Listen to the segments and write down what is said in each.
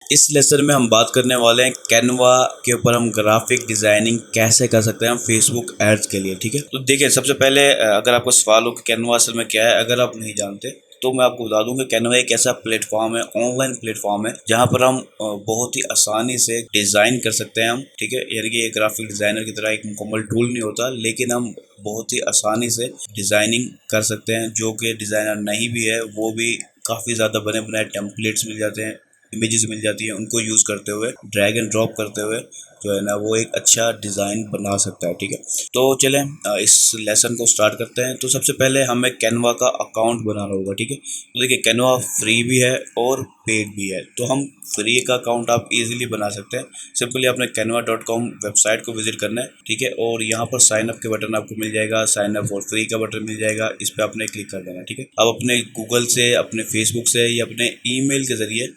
इस लेसन में हम बात करने वाले हैं कैनवा के ऊपर हम ग्राफिक डिज़ाइनिंग कैसे कर सकते हैं हम फेसबुक एड्स के लिए। ठीक है, तो देखिए सबसे पहले अगर आपको सवाल हो कि कैनवा असल में क्या है, अगर आप नहीं जानते तो मैं आपको बता दूं कि कैनवा एक ऐसा प्लेटफॉर्म है, ऑनलाइन प्लेटफॉर्म है, जहां पर हम बहुत ही आसानी से डिज़ाइन कर सकते हैं हम। ठीक है, यानी कि एक ग्राफिक डिज़ाइनर की तरह एक मुकम्मल टूल नहीं होता, लेकिन हम बहुत ही आसानी से डिज़ाइनिंग कर सकते हैं। जो कि डिज़ाइनर नहीं भी है वो भी काफ़ी ज़्यादा बने बनाए टेम्पलेट्स मिल जाते हैं, इमेजेस मिल जाती हैं, उनको यूज़ करते हुए ड्रैग एंड ड्रॉप करते हुए जो है ना वो एक अच्छा डिज़ाइन बना सकता है। ठीक है, तो चलें इस लेसन को स्टार्ट करते हैं। तो सबसे पहले हमें कैनवा का अकाउंट बनाना होगा। ठीक है, तो देखिए कैनवा फ्री भी है और पेड भी है। तो हम फ्री का अकाउंट आप इजीली बना सकते हैं। सिंपली आपने canva.com वेबसाइट को विजिट करना है। ठीक है, और यहाँ पर साइन अप के बटन आपको मिल जाएगा, साइन अप फॉर फ्री का बटन मिल जाएगा, इस पर आपने क्लिक कर देना है। ठीक है, आप अपने गूगल से, अपने फेसबुक से या अपने ईमेल के ज़रिए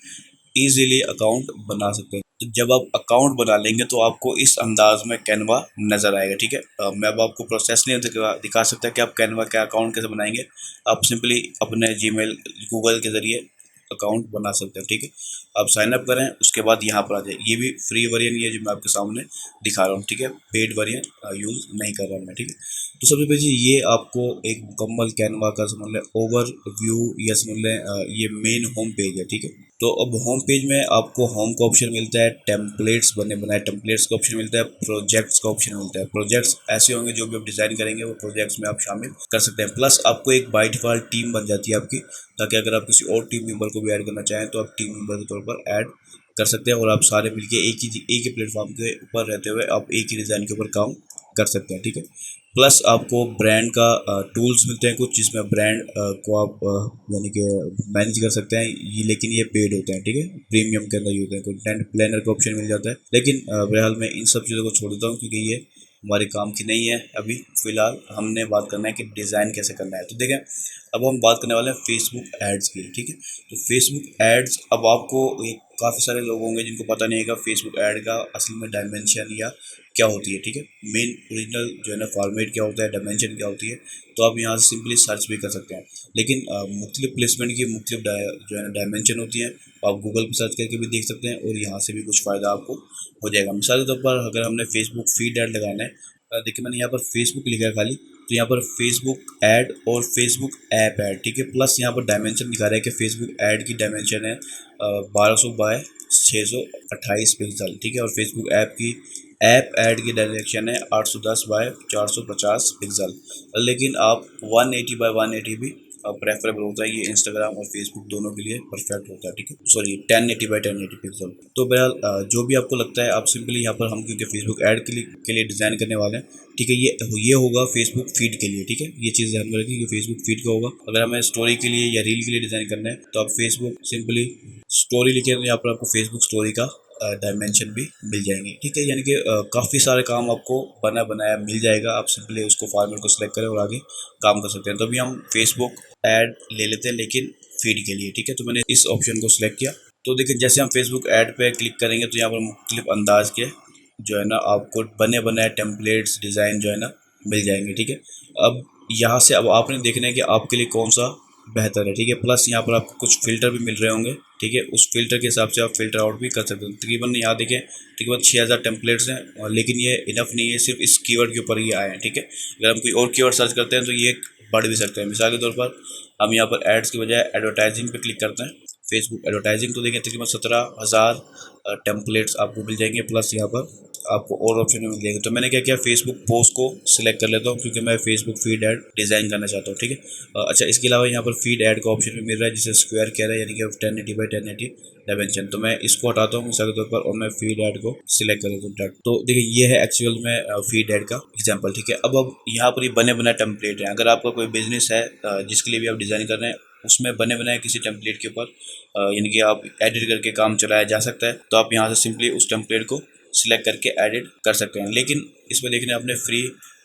ईजिली अकाउंट बना सकते हैं। तो जब आप अकाउंट बना लेंगे तो आपको इस अंदाज में कैनवा नज़र आएगा। ठीक है, मैं अब आपको प्रोसेस नहीं दिखा सकता कि आप कैनवा का अकाउंट कैसे बनाएंगे। आप सिंपली अपने जीमेल, गूगल के ज़रिए अकाउंट बना सकते हैं। ठीक है, आप साइन अप करें, उसके बाद यहाँ पर आ जाए। ये भी फ्री वर्जन ही है जो मैं आपके सामने दिखा रहा हूँ। ठीक है, पेड वर्जन यूज़ नहीं कर रहा मैं। ठीक है, तो सबसे पहले ये आपको एक मुकम्मल कैनवा का समझ लें ओवर व्यू या समझ लें ये मेन होम पेज है। ठीक है, तो अब होम पेज में आपको होम का ऑप्शन मिलता है, टेम्पलेट्स बने बनाए टेम्पलेट्स का ऑप्शन मिलता है, प्रोजेक्ट्स का ऑप्शन मिलता है। प्रोजेक्ट्स ऐसे होंगे जो भी आप डिज़ाइन करेंगे वो प्रोजेक्ट्स में आप शामिल कर सकते हैं। प्लस आपको एक बाय डिफ़ॉल्ट टीम बन जाती है आपकी, ताकि अगर आप किसी और टीम मेंबर को भी ऐड करना चाहें तो आप टीम मेंबर के तौर पर ऐड कर सकते हैं, और आप सारे मिलके एक ही प्लेटफॉर्म के ऊपर रहते हुए आप एक ही डिज़ाइन के ऊपर काम कर सकते हैं। ठीक है, प्लस आपको ब्रांड का टूल्स मिलते हैं कुछ, जिसमें ब्रांड को आप यानी कि मैनेज कर सकते हैं ये, लेकिन ये पेड होते हैं। ठीक है, प्रीमियम के अंदर ही होते हैं। कंटेंट प्लानर का ऑप्शन मिल जाता है, लेकिन बहरहाल मैं इन सब चीज़ों को छोड़ देता हूँ क्योंकि ये हमारे काम की नहीं है। अभी फ़िलहाल हमने बात करना है कि डिज़ाइन कैसे करना है। तो देखें, अब हम बात करने वाले हैं फेसबुक एड्स की। ठीक है, तो फेसबुक एड्स, अब आपको एक काफ़ी सारे लोग होंगे जिनको पता नहीं है कि फेसबुक ऐड का असल में डायमेंशन या क्या होती है। ठीक है, मेन ओरिजिनल जो है ना फॉर्मेट क्या होता है, डायमेंशन क्या होती है, तो आप यहाँ से सिंपली सर्च भी कर सकते हैं। लेकिन मुख्तलिफ प्लेसमेंट की मुख्तलिफ जो है ना डायमेंशन होती है, आप गूगल पर सर्च करके भी देख सकते हैं और यहाँ से भी कुछ फ़ायदा आपको हो जाएगा। मिसाल के तौर पर अगर हमने फेसबुक फीड ऐड लगाना है, देखिए मैंने यहाँ पर फेसबुक लिखा है खाली, तो यहाँ पर फेसबुक ऐड और फेसबुक ऐप ऐड। ठीक है, प्लस यहाँ पर डायमेंशन दिखा रहा है कि फेसबुक ऐड की डायमेंशन है 1200 बाय 628 पिक्सल। ठीक है, और फेसबुक ऐप की ऐप ऐड की डायरेक्शन है 810 बाय 450 पिक्सल। लेकिन आप 180 बाय 180 भी प्रेफरेबल होता है, ये इंस्टाग्राम और फेसबुक दोनों के लिए परफेक्ट होता है। ठीक है, सॉरी 1080 बाय 1080 पिक्सल। तो बहरहाल जो भी आपको लगता है आप सिंपली यहाँ पर, हम क्योंकि फेसबुक ऐड के लिए डिज़ाइन करने वाले हैं। ठीक है, ये होगा फेसबुक फीड के लिए। ठीक है, ये चीज़ ध्यान में रखिए कि फेसबुक फीड का होगा। अगर हमें स्टोरी के लिए या रील के लिए डिज़ाइन करना है तो आप फेसबुक सिंपली स्टोरी लिखे तो यहाँ पर आपको फेसबुक स्टोरी का डायमेंशन भी मिल जाएंगे। ठीक है, यानी कि काफ़ी सारे काम आपको बना बनाया मिल जाएगा। आप सिंपली उसको फॉर्मेट को सिलेक्ट करें और आगे काम कर सकते हैं। तो अभी हम फेसबुक ऐड ले लेते हैं, लेकिन फीड के लिए। ठीक है, तो मैंने इस ऑप्शन को सिलेक्ट किया। तो देखिए जैसे हम फेसबुक ऐड पे क्लिक करेंगे तो यहाँ पर मुख्तलिफ अंदाज के जो है ना आपको बने बनाए टेम्पलेट्स डिज़ाइन जो है ना मिल जाएंगे। ठीक है, अब यहाँ से अब आपने देखना है कि आपके लिए कौन सा बेहतर है। ठीक है, प्लस यहाँ पर आपको कुछ फ़िल्टर भी मिल रहे होंगे। ठीक है, उस फिल्टर के हिसाब से आप फ़िल्टर आउट भी कर सकते हो। तकरीबन यहाँ देखें तकरीबन 6000 टेम्पलेट्स हैं, लेकिन ये इनफ नहीं है, सिर्फ इस कीवर्ड के ऊपर ये आए हैं। ठीक है, अगर हम कोई और कीवर्ड सर्च करते हैं तो ये बढ़ भी सकते हैं। मिसाल के तौर पर हम यहाँ पर एड्स की बजाय एडवर्टाइजिंग पे क्लिक करते हैं, फेसबुक एडवर्टाइजिंग, तो देखिए तकरीबन 17,000 टेम्पलेट्स आपको मिल जाएंगे। प्लस यहाँ पर आपको और ऑप्शन भी मिल जाएंगे। तो मैंने क्या किया, फेसबुक पोस्ट को सिलेक्ट कर लेता हूँ क्योंकि मैं फेसबुक फीड ऐड डिज़ाइन करना चाहता हूँ। ठीक है, अच्छा इसके अलावा यहाँ पर फीड ऐड का ऑप्शन भी मिल रहा है जिसे स्क्वायर कह रहा है, यानी कि 1080 बाई 1080 डायमेंशन। तो मैं इसको हटाता हूँ मिसाल के तौर पर और मैं फीड ऐड को सिलेक्ट कर लेता हूँ। तो देखिए ये है एक्चुअल में फीड ऐड का एग्जांपल। ठीक है, अब यहाँ पर ये बने बनाए टेम्पलेट हैं। अगर आपका कोई बिजनेस है जिसके लिए भी आप डिज़ाइन कर रहे हैं, उसमें बने बनाए किसी टेम्पलेट के ऊपर यानी कि आप एडिट करके काम चलाया जा सकता है, तो आप यहाँ से सिंपली उस टेम्पलेट को सिलेक्ट करके एडिट कर सकते हैं। लेकिन इसमें देखने आपने फ्री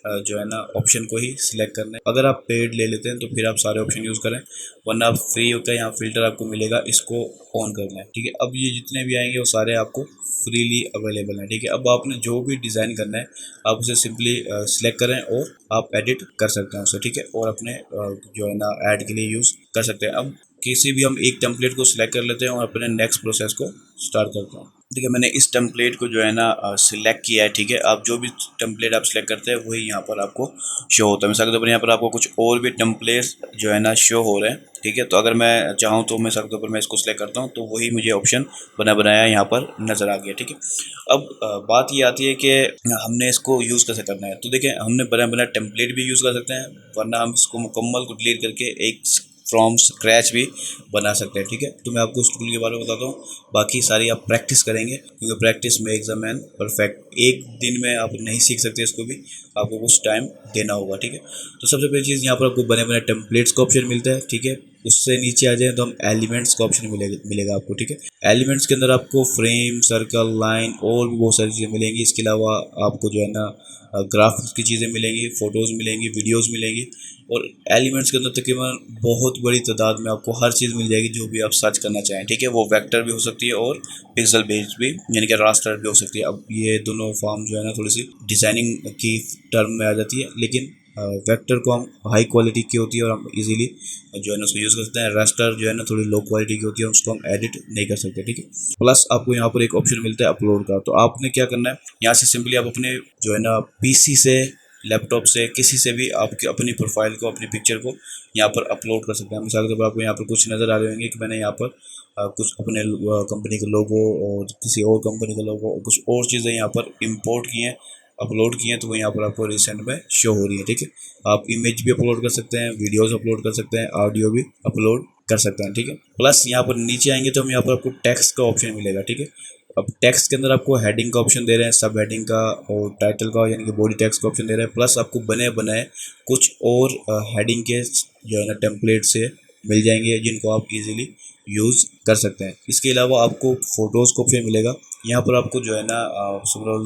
जो है ना ऑप्शन को ही सिलेक्ट करना है। अगर आप पेड ले लेते हैं तो फिर आप सारे ऑप्शन यूज़ करें, वरना आप फ्री होकर यहाँ फ़िल्टर आपको मिलेगा, इसको ऑन करना है। ठीक है, अब ये जितने भी आएंगे वो सारे आपको फ्रीली अवेलेबल हैं। ठीक है, अब आपने जो भी डिज़ाइन करना है आप उसे सिंपली सिलेक्ट करें और आप एडिट कर सकते हैं उसे। ठीक है, और अपने जो है ना ऐड के लिए यूज़ कर सकते हैं। अब किसी भी हम एक टेम्पलेट को सिलेक्ट कर लेते हैं और अपने नेक्स्ट प्रोसेस को स्टार्ट करते हैं। ठीक है, मैंने इस टेम्पलेट को जो है ना सिलेक्ट किया है। ठीक है, आप जो भी टेम्पलेट आप सिलेक्ट करते हैं वही यहाँ पर आपको शो होता है। मिसाल के तौर पर यहाँ पर आपको कुछ और भी टेम्पलेट्स जो है ना शो हो रहे हैं। ठीक है, तो अगर मैं चाहूँ तो मिसाल के तौर पर मैं इसको सिलेक्ट करता हूँ तो वही मुझे ऑप्शन बनाया यहाँ पर नज़र आ गया। ठीक है, अब बात ये आती है कि हमने इसको यूज़ कैसे करना है। तो देखिए, हमने बनाया टेम्पलेट भी यूज़ कर सकते हैं, वरना हम इसको मुकम्मल को डिलीट करके एक फ्रॉम स्क्रैच भी बना सकते हैं। ठीक है, तो मैं आपको उस टूल के बारे में बताता हूँ, बाकी सारी आप प्रैक्टिस करेंगे, क्योंकि practice makes a man perfect. एक दिन में आप नहीं सीख सकते इसको भी, आपको कुछ टाइम देना होगा। ठीक है, तो सबसे पहली चीज़, यहाँ पर आपको बने टेम्पलेट्स का ऑप्शन मिलता है। ठीक है, उससे नीचे आ जाए तो हम एलिमेंट्स का ऑप्शन मिलेगा आपको। ठीक है, एलिमेंट्स के अंदर आपको फ्रेम, सर्कल, लाइन और भी बहुत सारी चीज़ें मिलेंगी। इसके अलावा आपको जो है ना ग्राफिक्स की चीज़ें मिलेंगी, फ़ोटोज़ मिलेंगी, वीडियोज़ मिलेंगी, और एलिमेंट्स के अंदर तकरीबन बहुत बड़ी तादाद में आपको हर चीज़ मिल जाएगी जो भी आप सर्च करना चाहें। ठीक है, वो वेक्टर भी हो सकती है और पिक्सल बेस्ड भी, यानी कि रास्टर भी हो सकती है। अब ये दोनों फॉर्म जो है ना थोड़ी सी डिज़ाइनिंग की टर्म में आ जाती है, लेकिन वेक्टर को हम हाई क्वालिटी की होती है और हम इजीली जो है ना उसको यूज़ कर सकते हैं। रास्टर जो है ना थोड़ी लो क्वालिटी की होती है, उसको हम एडिट नहीं कर सकते। ठीक है, प्लस आपको यहाँ पर एक ऑप्शन मिलता है अपलोड का। तो आपने क्या करना है, यहाँ से सिंपली आप अपने जो है ना पीसी से, लैपटॉप से, किसी से भी आपकी अपनी प्रोफाइल को, अपनी पिक्चर को यहाँ पर अपलोड कर सकते हैं। मिसाल के तौर पर आपको यहाँ पर कुछ नज़र आ रहे होंगे कि मैंने यहाँ पर कुछ अपने कंपनी का लोगो और किसी और कंपनी का लोगो और कुछ और चीज़ें यहाँ पर इंपोर्ट की हैं, अपलोड किए हैं, तो वो यहाँ पर आपको रिसेंट में शो हो रही है। ठीक है, आप इमेज भी अपलोड कर सकते हैं, वीडियोस अपलोड कर सकते हैं, ऑडियो भी अपलोड कर सकते हैं। ठीक है, प्लस यहाँ पर नीचे आएंगे तो हम यहाँ पर आपको टेक्स्ट का ऑप्शन मिलेगा। ठीक है, अब टेक्स्ट के अंदर आपको हेडिंग का ऑप्शन दे रहे हैं, सब हेडिंग का और टाइटल का, यानी कि बॉडी टेक्स्ट का ऑप्शन दे रहे हैं। प्लस आपको बने बनाए कुछ और हेडिंग के जो है ना टेम्पलेट से मिल जाएंगे, जिनको आप इजीली यूज़ कर सकते हैं। इसके अलावा आपको फ़ोटोज़ का ऑप्शन मिलेगा। यहाँ पर आपको जो है ना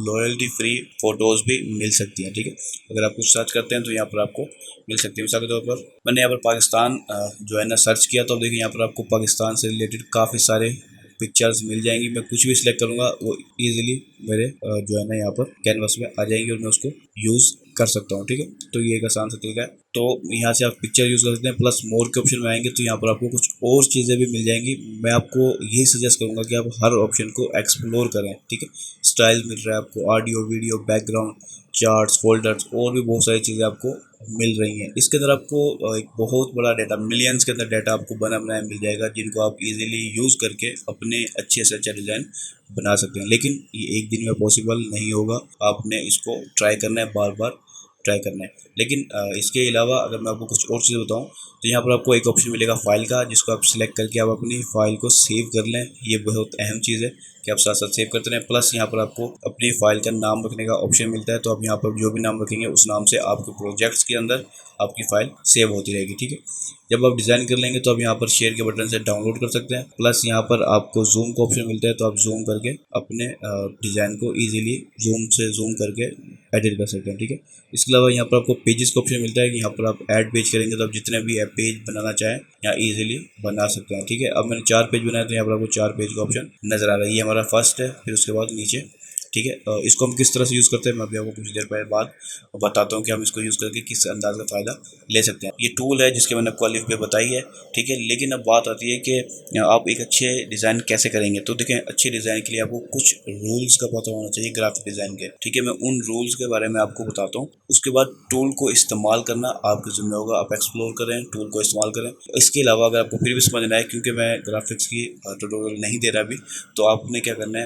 लॉयल्टी फ्री फ़ोटोज़ भी मिल सकती हैं। ठीक है, अगर आप कुछ सर्च करते हैं तो यहाँ पर आपको मिल सकती है। मिसाल के तौर पर मैंने यहाँ पर पाकिस्तान जो है ना सर्च किया, तो अब देखिए यहाँ पर आपको पाकिस्तान से रिलेटेड काफ़ी सारे पिक्चर्स मिल जाएंगी। मैं कुछ भी सिलेक्ट करूँगा वो इजीली मेरे जो है ना यहाँ पर कैनवस में आ जाएंगे और मैं उसको यूज़ कर सकता हूँ। ठीक है, तो ये एक आसान सा तरीका है। तो यहाँ से आप पिक्चर यूज़ कर सकते हैं। प्लस मोर के ऑप्शन में आएंगे तो यहाँ पर आपको कुछ और चीज़ें भी मिल जाएंगी। मैं आपको यही सजेस्ट करूँगा कि आप हर ऑप्शन को एक्सप्लोर करें। ठीक है, स्टाइल मिल रहा है आपको, audio, video, background, charts, folders और भी बहुत सारी चीज़ें आपको मिल रही हैं। इसके अंदर आपको एक बहुत बड़ा डाटा, मिलियंस के अंदर डाटा आपको बनाया मिल जाएगा, जिनको आप इजीली यूज़ करके अपने अच्छे से अच्छा डिज़ाइन बना सकते हैं। लेकिन ये एक दिन में पॉसिबल नहीं होगा, आपने इसको ट्राई करना है, बार बार ट्राई करना है। लेकिन इसके अलावा अगर मैं आपको कुछ और चीज़ बताऊँ तो यहाँ पर आपको एक ऑप्शन मिलेगा फ़ाइल का, जिसको आप सिलेक्ट करके आप अपनी फ़ाइल को सेव कर लें। ये बहुत अहम चीज़ है कि आप साथ साथ सेव करते रहें। प्लस यहाँ पर आपको अपनी फ़ाइल का नाम रखने का ऑप्शन मिलता है, तो आप यहाँ पर जो भी नाम रखेंगे उस नाम से आपके प्रोजेक्ट्स के अंदर आपकी फ़ाइल सेव होती रहेगी। ठीक है, जब आप डिज़ाइन कर लेंगे तो आप यहाँ पर शेयर के बटन से डाउनलोड कर सकते हैं। प्लस यहाँ पर आपको जूम का ऑप्शन मिलता है, तो आप जूम करके अपने डिज़ाइन को ईजिली जूम से जूम करके एडिट कर सकते हैं। ठीक है, इसके अलावा यहाँ पर आपको पेजेस का ऑप्शन मिलता है कि यहाँ पर आप ऐड पेज करेंगे तो आप जितने भी पेज बनाना चाहें यहाँ इजीली बना सकते हैं। ठीक है, अब मैंने 4 पेज बनाया तो यहाँ पर आपको 4 पेज का ऑप्शन नज़र आ रहा है। ये हमारा फर्स्ट है, फिर उसके बाद नीचे। ठीक है, इसको हम किस तरह से यूज़ करते हैं मैं अभी आपको कुछ देर पहले बाद बताता हूँ कि हम इसको यूज़ करके किस अंदाज का फ़ायदा ले सकते हैं। ये टूल है जिसके मैंने आपको अलिफ बे बताई है। ठीक है, लेकिन अब बात आती है कि आप एक अच्छे डिज़ाइन कैसे करेंगे। तो देखें, अच्छे डिज़ाइन के लिए आपको कुछ रूल्स का पता होना चाहिए ग्राफिक डिज़ाइन के। ठीक है, मैं उन रूल्स के बारे में आपको बताता हूँ। उसके बाद टूल को इस्तेमाल करना आपके ज़िम्मे होगा, आप एक्सप्लोर करें, टूल को इस्तेमाल करें। इसके अलावा अगर आपको फिर भी समझना है, क्योंकि मैं ग्राफिक्स की ट्यूटोरियल नहीं दे रहा अभी, तो आपने क्या करना है,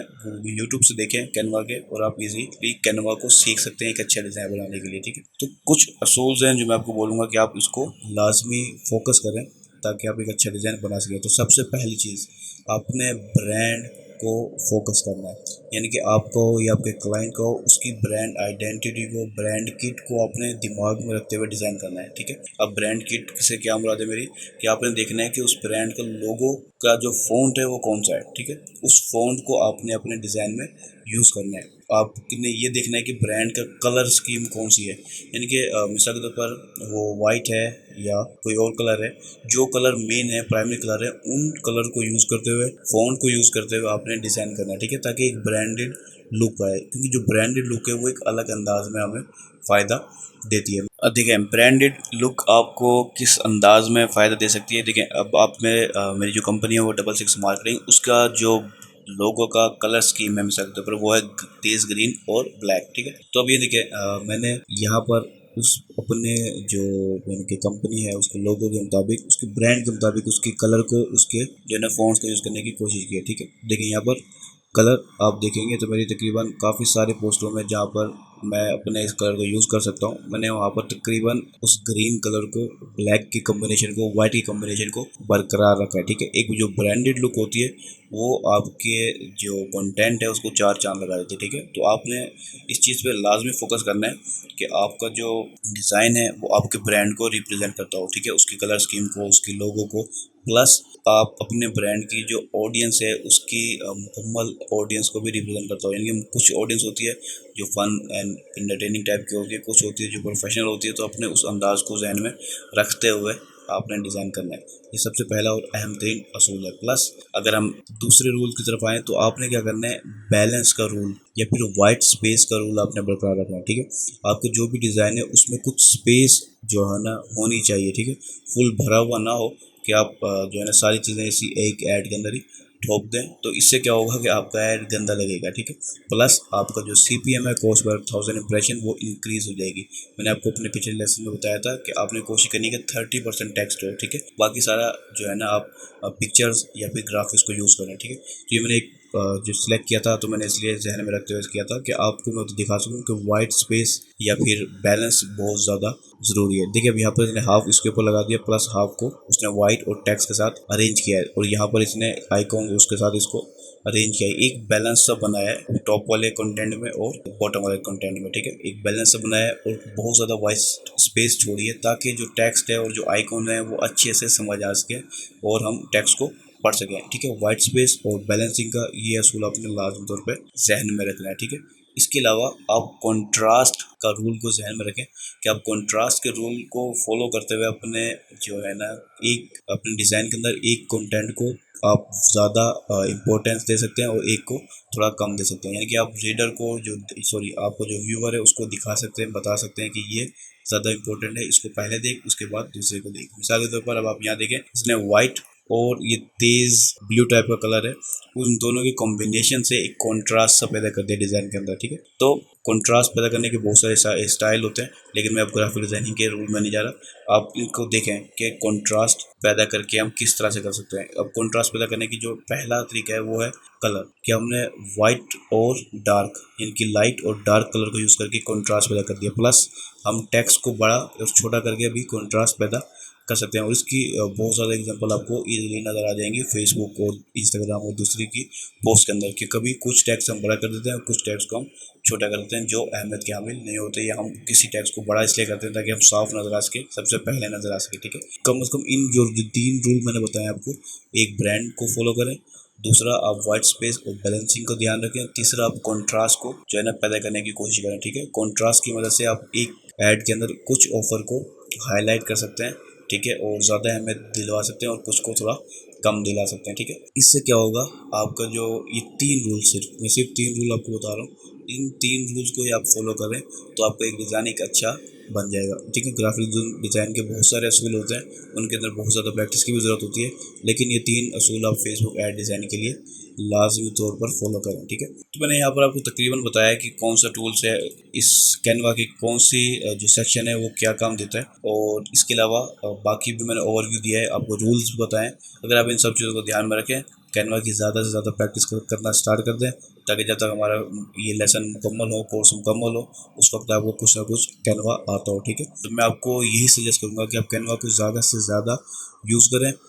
यूट्यूब से देखें कैनवा के, और आप इजीली कैनवा को सीख सकते हैं एक अच्छा डिज़ाइन बनाने के लिए। ठीक है, तो कुछ असूल्स हैं जो मैं आपको बोलूँगा कि आप इसको लाजमी फोकस करें ताकि आप एक अच्छा डिज़ाइन बना सकें। तो सबसे पहली चीज़, आपने ब्रांड को फोकस करना है, यानी कि आपको या आपके क्लाइंट को उसकी ब्रांड आइडेंटिटी को, ब्रांड किट को अपने दिमाग में रखते हुए डिज़ाइन करना है। ठीक है, अब ब्रांड किट से क्या मुराद है मेरी, कि आपने देखना है कि उस ब्रांड का लोगो का जो फ़ॉन्ट है वो कौन सा है। ठीक है, उस फ़ॉन्ट को आपने अपने डिज़ाइन में यूज़ करना है। आपने ये देखना है कि ब्रांड का कलर स्कीम कौन सी है, यानी कि मिसाल के तौर पर वो वाइट है या कोई और कलर है, जो कलर मेन है, प्राइमरी कलर है, उन कलर को यूज़ करते हुए, फ़ॉन्ट को यूज़ करते हुए आपने डिज़ाइन करना है। ठीक है, ताकि एक ब्रांडेड लुक आए, क्योंकि जो ब्रांडेड लुक है वो एक अलग अंदाज में हमें फ़ायदा देती है। देखिए ब्रांडेड लुक आपको किस अंदाज में फ़ायदा दे सकती है। देखिए अब आप में मेरी जो कंपनी है वो 66 मार्केटिंग, उसका जो लोगो का कलर स्कीम है मिसाल के तौर पर वो है तेज़ ग्रीन और ब्लैक, ठीक है। तो अब ये देखिए मैंने यहाँ पर उस अपने जो यानी कि कंपनी है उसके लोगो के मुताबिक, उसके ब्रांड के मुताबिक उसके कलर को, उसके जो है ना फ़ॉन्ट्स को यूज़ करने की कोशिश की है, ठीक है। देखिए यहाँ पर कलर आप देखेंगे तो मेरी तकरीबन काफ़ी सारे पोस्टरों में जहाँ पर मैं अपने इस कलर को यूज़ कर सकता हूँ, मैंने वहाँ पर तकरीबन उस ग्रीन कलर को, ब्लैक की कम्बिनेशन को, वाइट की कम्बिनेशन को बरकरार रखा है, ठीक है। एक जो ब्रांडेड लुक होती है वो आपके जो कंटेंट है उसको चार चांद लगा देती है, ठीक है। तो आपने इस चीज़ पे लाजमी फोकस करना है कि आपका जो डिज़ाइन है वो आपके ब्रांड को रिप्रेजेंट करता हो, ठीक है। उसकी कलर स्कीम को, उसकी लोगो को, प्लस आप अपने ब्रांड की जो ऑडियंस है उसकी मुकम्मल ऑडियंस को भी रिप्रेजेंट करता हो। यानी कि कुछ ऑडियंस होती है जो फन एंड इंटरटेनिंग टाइप की होती है, कुछ होती है जो प्रोफेशनल होती है। तो अपने उस अंदाज को जहन में रखते हुए आपने डिज़ाइन करना है। ये सबसे पहला और अहम तरीन असूल है। प्लस अगर हम दूसरे रूल की तरफ आएँ तो आपने क्या करना है, बैलेंस का रूल या फिर वाइट स्पेस का रूल आपने बरकरार रखना है, ठीक है। आपके जो भी डिज़ाइन है उसमें कुछ स्पेस जो है ना होनी चाहिए, ठीक है। फुल भरा हुआ ना हो कि आप जो है ना सारी चीज़ें इसी एक ऐड के अंदर ही ठोक दें, तो इससे क्या होगा कि आपका ऐड गंदा लगेगा, ठीक है। प्लस आपका जो CPM है, कॉस्ट पर 1000 इंप्रेशन, वो इंक्रीज़ हो जाएगी। मैंने आपको अपने पिछले लेसन में बताया था कि आपने कोशिश करनी है कि 30% टेक्स्ट हो, ठीक है। बाकी सारा जो है ना आप पिक्चर्स या फिर ग्राफिक्स को यूज़ करें, ठीक है। तो ये मैंने एक जो सिलेक्ट किया था तो मैंने इसलिए जहन में रखते हुए किया था कि आपको मैं तो दिखा सकूँ कि वाइट स्पेस या फिर बैलेंस बहुत ज़्यादा ज़रूरी है। देखिए अब यहाँ पर इसने हाफ इसके ऊपर लगा दिया, प्लस हाफ को उसने वाइट और टेक्स्ट के साथ अरेंज किया है, और यहाँ पर इसने आइकॉन उसके साथ इसको अरेंज किया है। एक बैलेंस सा बनाया है टॉप वाले कंटेंट में और बॉटम वाले कंटेंट में, ठीक है। एक बैलेंस सा बनाया है और बहुत ज़्यादा वाइट स्पेस छोड़ी है ताकि जो टेक्स्ट है और जो आइकॉन है वो अच्छे से समझ आ सके और हम टेक्स्ट को पढ़ सकें, ठीक है। वाइट स्पेस और बैलेंसिंग का ये असूल आपने लाजमी तौर पे जहन में रखना है, ठीक है। इसके अलावा आप कंट्रास्ट का रूल को जहन में रखें कि आप कंट्रास्ट के रूल को फॉलो करते हुए अपने जो है ना एक अपने डिज़ाइन के अंदर एक कंटेंट को आप ज़्यादा इम्पोर्टेंस दे सकते हैं और एक को थोड़ा कम दे सकते हैं। यानी कि आप रीडर को जो आपको जो व्यूअर है उसको दिखा सकते हैं, बता सकते हैं कि ये ज़्यादा इंपॉर्टेंट है, इसको पहले देख उसके बाद दूसरे को देख। मिसाल के तौर पर अब आप यहाँ देखें, इसने वाइट और ये तेज़ ब्लू टाइप का कलर है, उन दोनों के कॉम्बिनेशन से एक कॉन्ट्रास्ट सा पैदा कर दिया डिज़ाइन के अंदर, ठीक है। तो कॉन्ट्रास्ट पैदा करने के बहुत सारे स्टाइल होते हैं, लेकिन मैं अब ग्राफिक डिज़ाइनिंग के रूल में नहीं जा रहा। आप इनको देखें कि कॉन्ट्रास्ट पैदा करके हम किस तरह से कर सकते हैं। अब कॉन्ट्रास्ट पैदा करने की जो पहला तरीका है वो है कलर, कि हमने वाइट और डार्क यानी कि लाइट और डार्क कलर को यूज़ करके कॉन्ट्रास्ट पैदा कर दिया। प्लस हम टेक्स्ट को बड़ा और छोटा करके भी कॉन्ट्रास्ट पैदा कर सकते हैं, और इसकी बहुत ज़्यादा एग्जांपल आपको इजीली नज़र आ जाएंगे फेसबुक और इंस्टाग्राम और दूसरी की पोस्ट के अंदर, कि कभी कुछ टैक्स हम बड़ा कर देते हैं और कुछ टैक्स को हम छोटा कर देते हैं जो अहमियत के हामिल नहीं होते, या हम किसी टैक्स को बड़ा इसलिए करते हैं ताकि हम साफ नज़र आ सके, सबसे पहले नज़र आ सके, ठीक है। कम से कम इन जो तीन रूल मैंने बताया आपको, एक ब्रांड को फॉलो करें, दूसरा आप वाइट स्पेस और बैलेंसिंग को ध्यान रखें, तीसरा आप कॉन्ट्रास्ट को जो है ना पैदा करने की कोशिश करें, ठीक है। कॉन्ट्रास्ट की मदद से आप एक ऐड के अंदर कुछ ऑफर को हाईलाइट कर सकते हैं, ठीक है, और ज़्यादा अहमियत दिलवा सकते हैं और कुछ को थोड़ा कम दिला सकते हैं, ठीक है। इससे क्या होगा, आपका जो ये तीन रूल, मैं सिर्फ तीन रूल आपको बता रहा हूँ, इन तीन रूल्स को ही आप फॉलो करें तो आपका एक डिज़ाइन एक अच्छा बन जाएगा, ठीक है। ग्राफिक डिज़ाइन के बहुत सारे असूल होते हैं, उनके अंदर बहुत ज़्यादा प्रैक्टिस की भी ज़रूरत होती है, लेकिन ये तीन असूल आप फेसबुक ऐड डिज़ाइन के लिए लाजमी तौर पर फॉलो करें, ठीक है। तो मैंने यहाँ पर आपको तकरीबन बताया कि कौन सा टूल्स है, इस कैनवा की कौन सी जो सेक्शन है वो क्या काम देता है, और इसके अलावा बाकी भी मैंने ओवरव्यू दिया है, आपको रूल्स बताएं। अगर आप इन सब चीज़ों को ध्यान में रखें, कैनवा की ज़्यादा से ज़्यादा प्रैक्टिस करना स्टार्ट कर दें, ताकि जब तक हमारा ये लेसन मुकम्मल हो, कोर्स मुकम्मल हो, उस वक्त आपको कुछ ना कुछ कैनवा आता हो, ठीक है। तो मैं आपको यही सजेस्ट करूँगा कि आप कैनवा को ज़्यादा से ज़्यादा यूज़ करें।